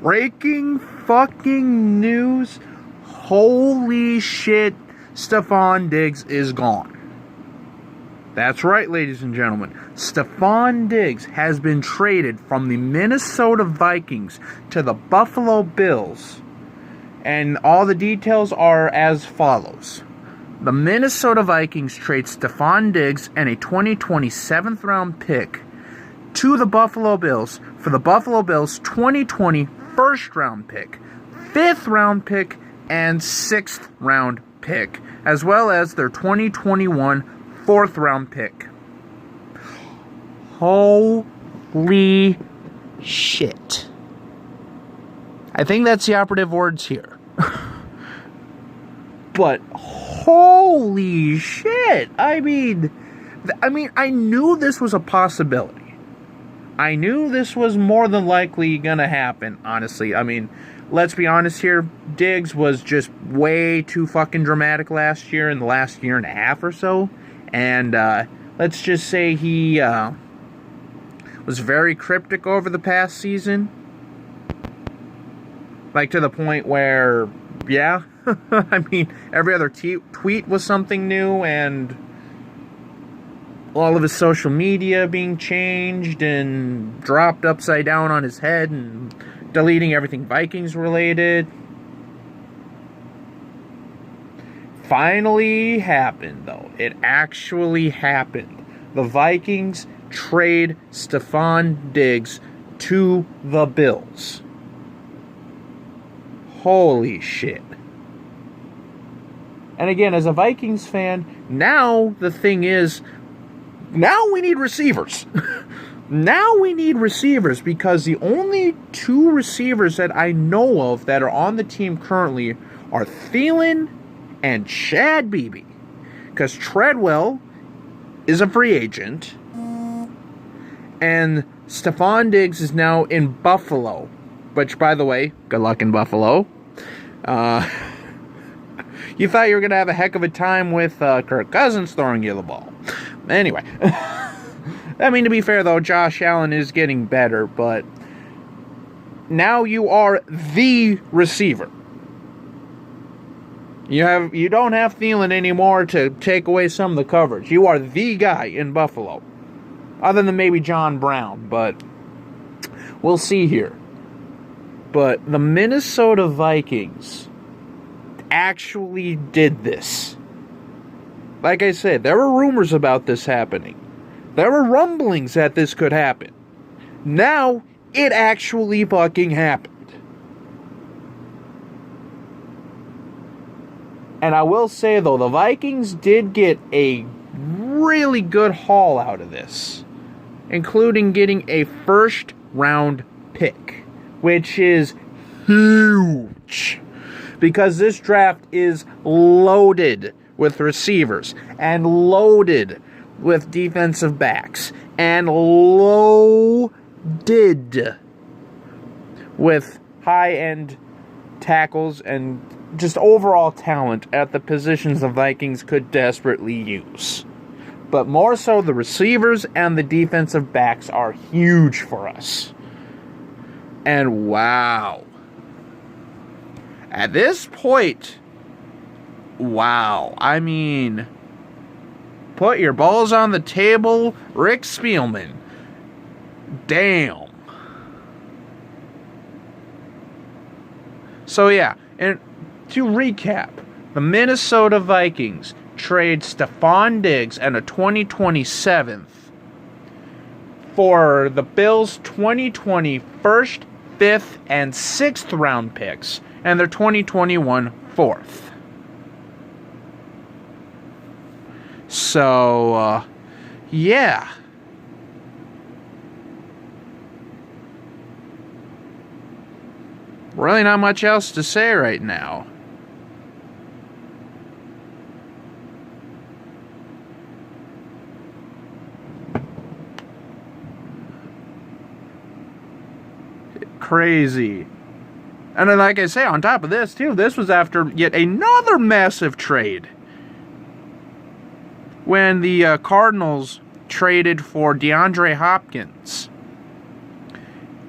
breaking fucking news. Holy shit, Stefon Diggs is gone. That's right, ladies and gentlemen. Stefon Diggs has been traded from the Minnesota Vikings to the Buffalo Bills. And all the details are as follows. The Minnesota Vikings trade Stefon Diggs and a 2020 7th round pick to the Buffalo Bills for the Buffalo Bills 2020 first round pick, 5th round pick, and 6th round pick, as well as their 2021 4th round pick. Holy shit. I think that's the operative words here. But holy shit. I mean, I knew this was a possibility. I knew this was more than likely gonna happen, honestly. I mean, let's be honest here. Diggs was just way too fucking dramatic last year, in the last year and a half or so. And let's just say he was very cryptic over the past season. Like, to the point where, yeah, I mean, every other tweet was something new, and all of his social media being changed and dropped upside down on his head and deleting everything Vikings related. Finally happened, though. It actually happened. The Vikings trade Stefon Diggs to the Bills. Holy shit. And again, as a Vikings fan, now the thing is, now we need receivers. Now we need receivers, because the only two receivers that I know of that are on the team currently are Thielen and Chad Beebe. Because Treadwell is a free agent, and Stefon Diggs is now in Buffalo. Which, by the way, good luck in Buffalo. You thought you were going to have a heck of a time with Kirk Cousins throwing you the ball. Anyway. I mean, to be fair, though, Josh Allen is getting better, but now you are the receiver. You don't have Thielen anymore to take away some of the coverage. You are the guy in Buffalo. Other than maybe John Brown, but we'll see here. But the Minnesota Vikings actually did this. Like I said, there were rumors about this happening. There were rumblings that this could happen. Now, it actually fucking happened. And I will say, though, the Vikings did get a really good haul out of this, including getting a first-round pick, which is huge, because this draft is loaded with receivers and loaded with defensive backs and loaded with high-end tackles and just overall talent at the positions the Vikings could desperately use. But more so, the receivers and the defensive backs are huge for us. And wow. At this point, wow. I mean, put your balls on the table, Rick Spielman. Damn. So yeah, and to recap, the Minnesota Vikings trade Stefon Diggs and a 2027th for the Bills' 2020 first, 5th, and 6th round picks, and their 2021 4th. So, yeah. Really not much else to say right now. Crazy. And then, like I say, on top of this, too, this was after yet another massive trade. When the Cardinals traded for DeAndre Hopkins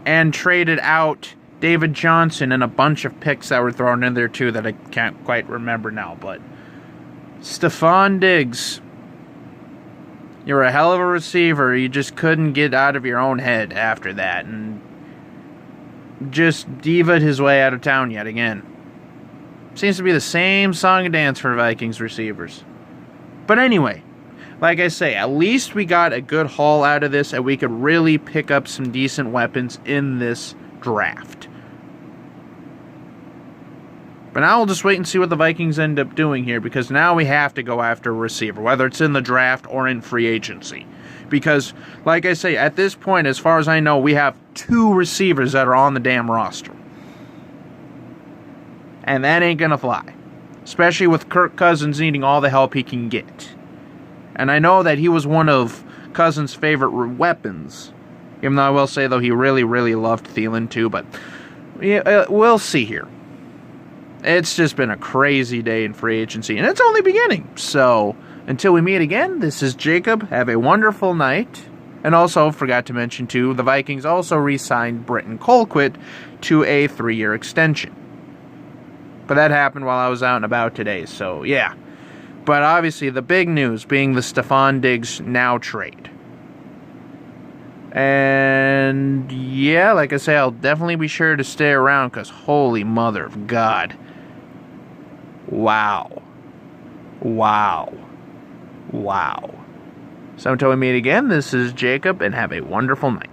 and traded out David Johnson, and a bunch of picks that were thrown in there too that I can't quite remember now. But Stefon Diggs, you're a hell of a receiver. You just couldn't get out of your own head after that, and just diva'd his way out of town yet again. Seems to be the same song and dance for Vikings receivers. But anyway, like I say, at least we got a good haul out of this, and we could really pick up some decent weapons in this draft. But now we'll just wait and see what the Vikings end up doing here, because now we have to go after a receiver, whether it's in the draft or in free agency. Because, like I say, at this point, as far as I know, we have 2 receivers that are on the damn roster. And that ain't gonna fly. Especially with Kirk Cousins needing all the help he can get. And I know that he was one of Cousins' favorite weapons. Even though I will say, though, he really, really loved Thielen too. But yeah, we'll see here. It's just been a crazy day in free agency, and it's only beginning. So, until we meet again, this is Jacob. Have a wonderful night. And also, forgot to mention, too, the Vikings also re-signed Britton Colquitt to a 3-year extension. But that happened while I was out and about today, so yeah. But obviously, the big news being the Stefon Diggs now trade. And yeah, like I say, I'll definitely be sure to stay around, because holy mother of God. Wow. Wow. Wow. So until we meet again, this is Jacob, and have a wonderful night.